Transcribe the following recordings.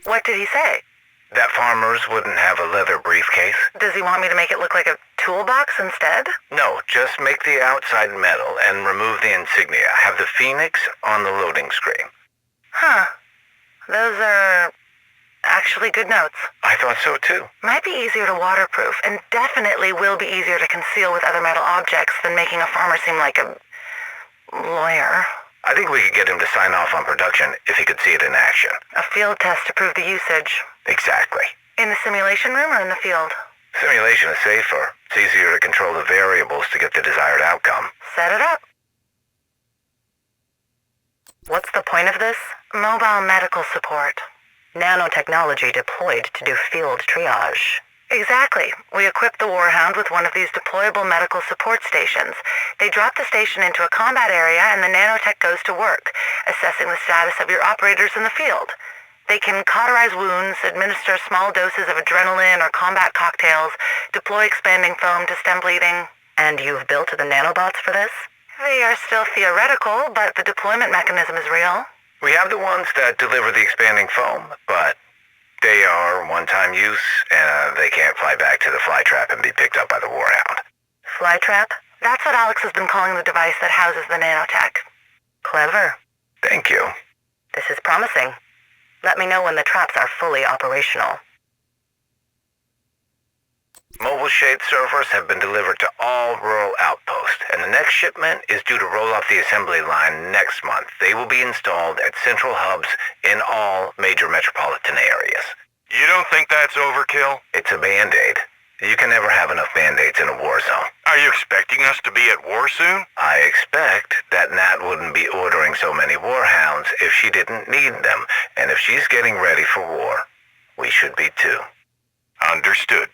What did he say? That farmers wouldn't have a leather briefcase. Does he want me to make it look like a toolbox instead? No, just make the outside metal and remove the insignia. Have the phoenix on the loading screen. Huh. Those are actually good notes. I thought so too. Might be easier to waterproof, and definitely will be easier to conceal with other metal objects than making a farmer seem like a lawyer. I think we could get him to sign off on production if he could see it in action. A field test to prove the usage. Exactly. In the simulation room or in the field? Simulation is safer. It's easier to control the variables to get the desired outcome. Set it up. What's the point of this? Mobile medical support. Nanotechnology deployed to do field triage. Exactly. We equipped the Warhound with one of these deployable medical support stations. They drop the station into a combat area and the nanotech goes to work, assessing the status of your operators in the field. They can cauterize wounds, administer small doses of adrenaline or combat cocktails, deploy expanding foam to stem bleeding. And you've built the nanobots for this? They are still theoretical, but the deployment mechanism is real. We have the ones that deliver the expanding foam, but they are one-time use, and they can't fly back to the flytrap and be picked up by the Warhound. Flytrap? That's what Alex has been calling the device that houses the nanotech. Clever. Thank you. This is promising. Let me know when the traps are fully operational. Mobile shade servers have been delivered to all rural outposts, and the next shipment is due to roll off the assembly line next month. They will be installed at central hubs in all major metropolitan areas. You don't think that's overkill? It's a Band-Aid. You can never have enough Band-Aids in a war zone. Are you expecting us to be at war soon? I expect that Nat wouldn't be ordering so many warhounds if she didn't need them, and if she's getting ready for war, we should be too. Understood.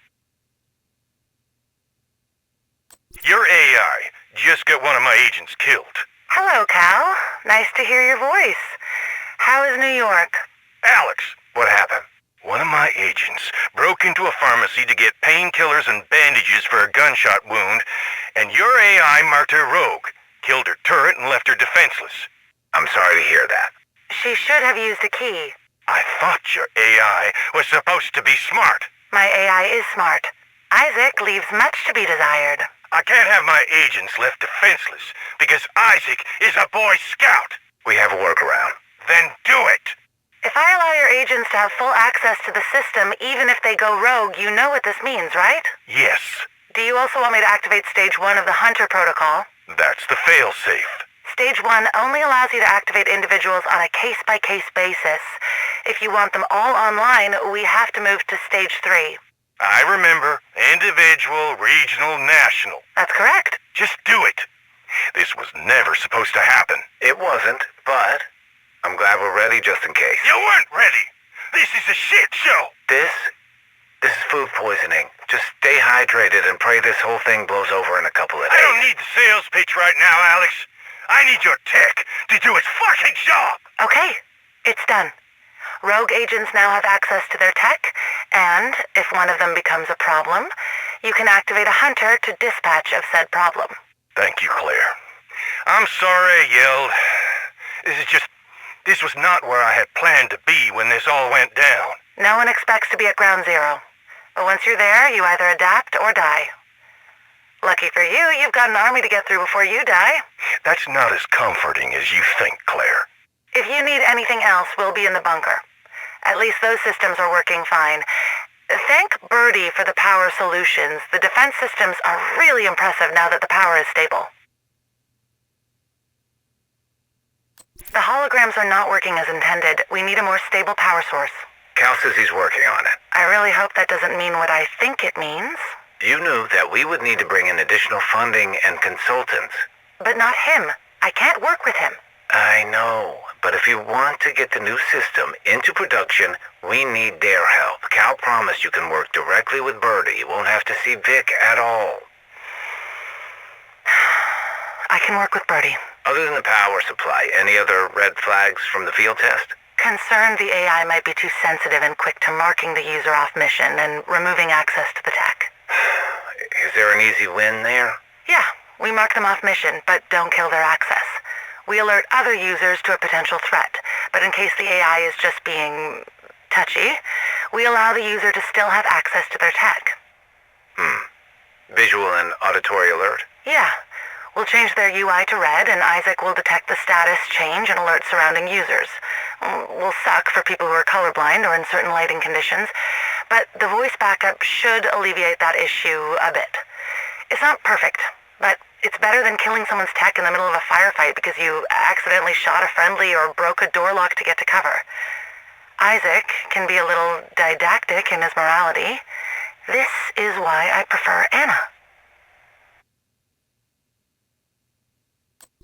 Your AI just got one of my agents killed. Hello, Cal. Nice to hear your voice. How is New York? Alex, What happened? one of my agents broke into a pharmacy to get painkillers and bandages for a gunshot wound, and your AI marked her rogue, killed her turret, and left her defenseless. I'm sorry to hear that. She should have used a key. I thought your AI was supposed to be smart. My AI is smart. Isaac leaves much to be desired. I can't have my agents left defenseless because Isaac is a Boy Scout. We have a workaround. Then do it. If I allow your agents to have full access to the system, even if they go rogue, you know what this means, right? Yes, Do you also want me to activate Stage 1 of the Hunter Protocol? that's the failsafe. Stage 1 only allows you to activate individuals on a case-by-case basis. If you want them all online, we have to move to Stage 3. I remember. Individual, regional, national. That's correct. Just do it. This was never supposed to happen. It wasn't, but I'm glad we're ready just in case. You weren't ready. This is a shit show. This is food poisoning. Just stay hydrated and pray this whole thing blows over in a couple of days. I don't need the sales pitch right now, Alex. I need your tech to do its fucking job. Okay, it's done. Rogue agents now have access to their tech, and if one of them becomes a problem, you can activate a hunter to dispatch of said problem. Thank you, Claire. I'm sorry I yelled. This was not where I had planned to be when this all went down. No one expects to be at ground zero. But once you're there, you either adapt or die. Lucky for you, you've got an army to get through before you die. That's not as comforting as you think, Claire. If you need anything else, we'll be in the bunker. At least those systems are working fine. Thank Birdie for the power solutions. The defense systems are really impressive now that the power is stable. The holograms are not working as intended. We need a more stable power source. Cal says he's working on it. I really hope that doesn't mean what I think it means. You knew that we would need to bring in additional funding and consultants. But not him. I can't work with him. I know, but if you want to get the new system into production, we need their help. Cal promised you can work directly with Birdie. You won't have to see Vic at all. I can work with Birdie. Other than the power supply, any other red flags from the field test? Concerned the AI might be too sensitive and quick to marking the user off mission and removing access to the tech. Is there an easy win there? Yeah, we mark them off mission, but don't kill their access. We alert other users to a potential threat, but in case the AI is just being touchy, we allow the user to still have access to their tech. Visual and auditory alert? Yeah. We'll change their UI to red, and Isaac will detect the status change and alert surrounding users. Will suck for people who are colorblind or in certain lighting conditions, but the voice backup should alleviate that issue a bit. It's not perfect, but it's better than killing someone's tech in the middle of a firefight because you accidentally shot a friendly or broke a door lock to get to cover. Isaac can be a little didactic in his morality. This is why I prefer Anna.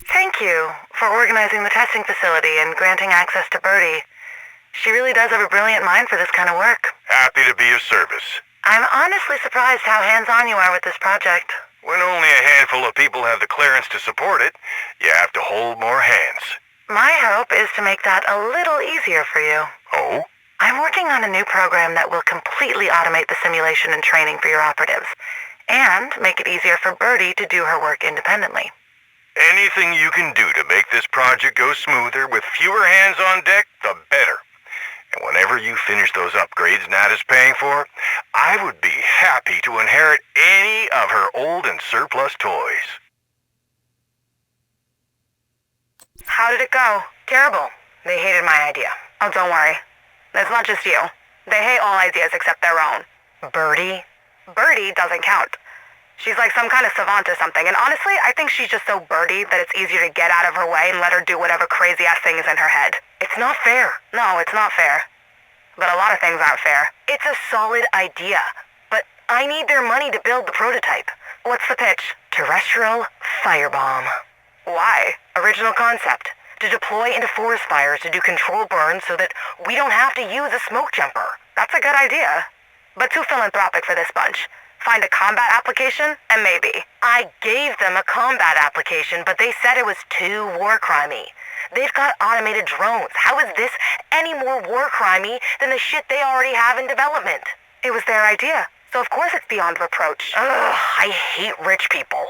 Thank you for organizing the testing facility and granting access to Birdie. She really does have a brilliant mind for this kind of work. Happy to be of service. I'm honestly surprised how hands-on you are with this project. When only a handful of people have the clearance to support it, you have to hold more hands. My hope is to make that a little easier for you. Oh? I'm working on a new program that will completely automate the simulation and training for your operatives, and make it easier for Birdie to do her work independently. Anything you can do to make this project go smoother with fewer hands on deck, the better. And whenever you finish those upgrades Nat is paying for, I would be happy to inherit any of her old and surplus toys. How did it go? Terrible. They hated my idea. Oh, don't worry. It's not just you. They hate all ideas except their own. Birdie? Birdie doesn't count. She's like some kind of savant or something, and honestly, I think she's just so Birdie that it's easier to get out of her way and let her do whatever crazy-ass thing is in her head. It's not fair. No, it's not fair. But a lot of things aren't fair. It's a solid idea, but I need their money to build the prototype. What's the pitch? Terrestrial firebomb. Why? Original concept. To deploy into forest fires to do controlled burns so that we don't have to use a smoke jumper. That's a good idea. But too philanthropic for this bunch. Find a combat application, and maybe. I gave them a combat application, but they said it was too war crimey. They've got automated drones. How is this any more war crimey than the shit they already have in development? It was their idea, so of course it's beyond reproach. Ugh, I hate rich people.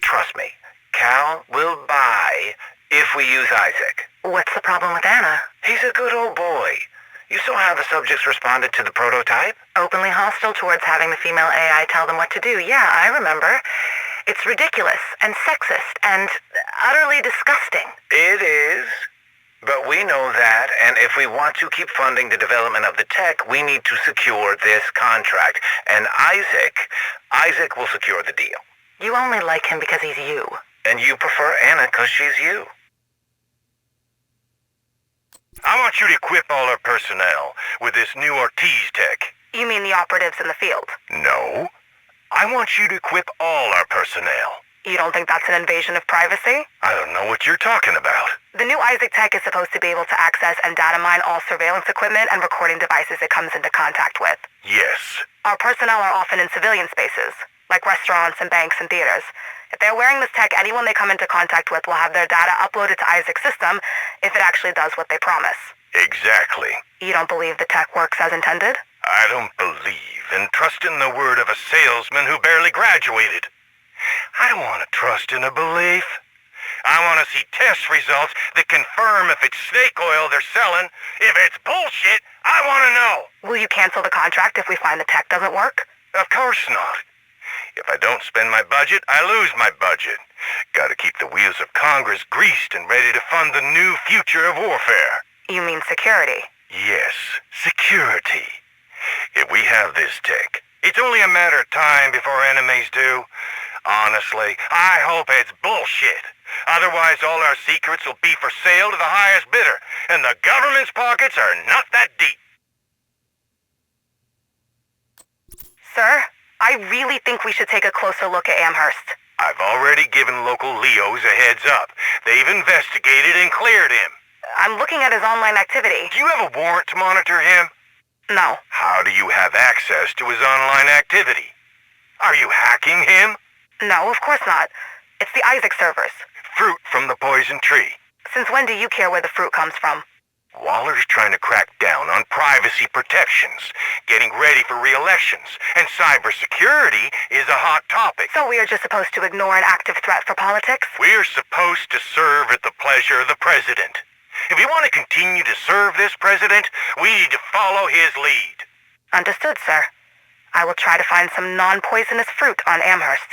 Trust me, Cal will buy if we use Isaac. What's the problem with Anna? He's a good old boy. You saw how the subjects responded to the prototype? Openly hostile towards having the female AI tell them what to do. Yeah, I remember. It's ridiculous and sexist and utterly disgusting. It is. But we know that, and if we want to keep funding the development of the tech, we need to secure this contract. And Isaac will secure the deal. You only like him because he's you. And you prefer Anna because she's you. I want you to equip all our personnel with this new Ortiz tech. You mean the operatives in the field? No. I want you to equip all our personnel. You don't think that's an invasion of privacy? I don't know what you're talking about. The new Isaac tech is supposed to be able to access and data mine all surveillance equipment and recording devices it comes into contact with. Yes. Our personnel are often in civilian spaces, like restaurants and banks and theaters. If they're wearing this tech, anyone they come into contact with will have their data uploaded to Isaac's system if it actually does what they promise. Exactly. You don't believe the tech works as intended? I don't believe and trust in the word of a salesman who barely graduated. I don't want to trust in a belief. I want to see test results that confirm if it's snake oil they're selling. If it's bullshit, I want to know. Will you cancel the contract if we find the tech doesn't work? Of course not. If I don't spend my budget, I lose my budget. Gotta keep the wheels of Congress greased and ready to fund the new future of warfare. You mean security? Yes, security. If we have this tech, it's only a matter of time before enemies do. Honestly, I hope it's bullshit. Otherwise, all our secrets will be for sale to the highest bidder, and the government's pockets are not that deep. Sir, I really think we should take a closer look at Amherst. I've already given local Leos a heads up. They've investigated and cleared him. I'm looking at his online activity. Do you have a warrant to monitor him? No. How do you have access to his online activity? Are you hacking him? No, of course not. It's the Isaac servers. Fruit from the poison tree. Since when do you care where the fruit comes from? Waller's trying to crack down on privacy protections, getting ready for re-elections, and cybersecurity is a hot topic. So we are just supposed to ignore an active threat for politics? We're supposed to serve at the pleasure of the president. If we want to continue to serve this president, we need to follow his lead. Understood, sir. I will try to find some non-poisonous fruit on Amherst.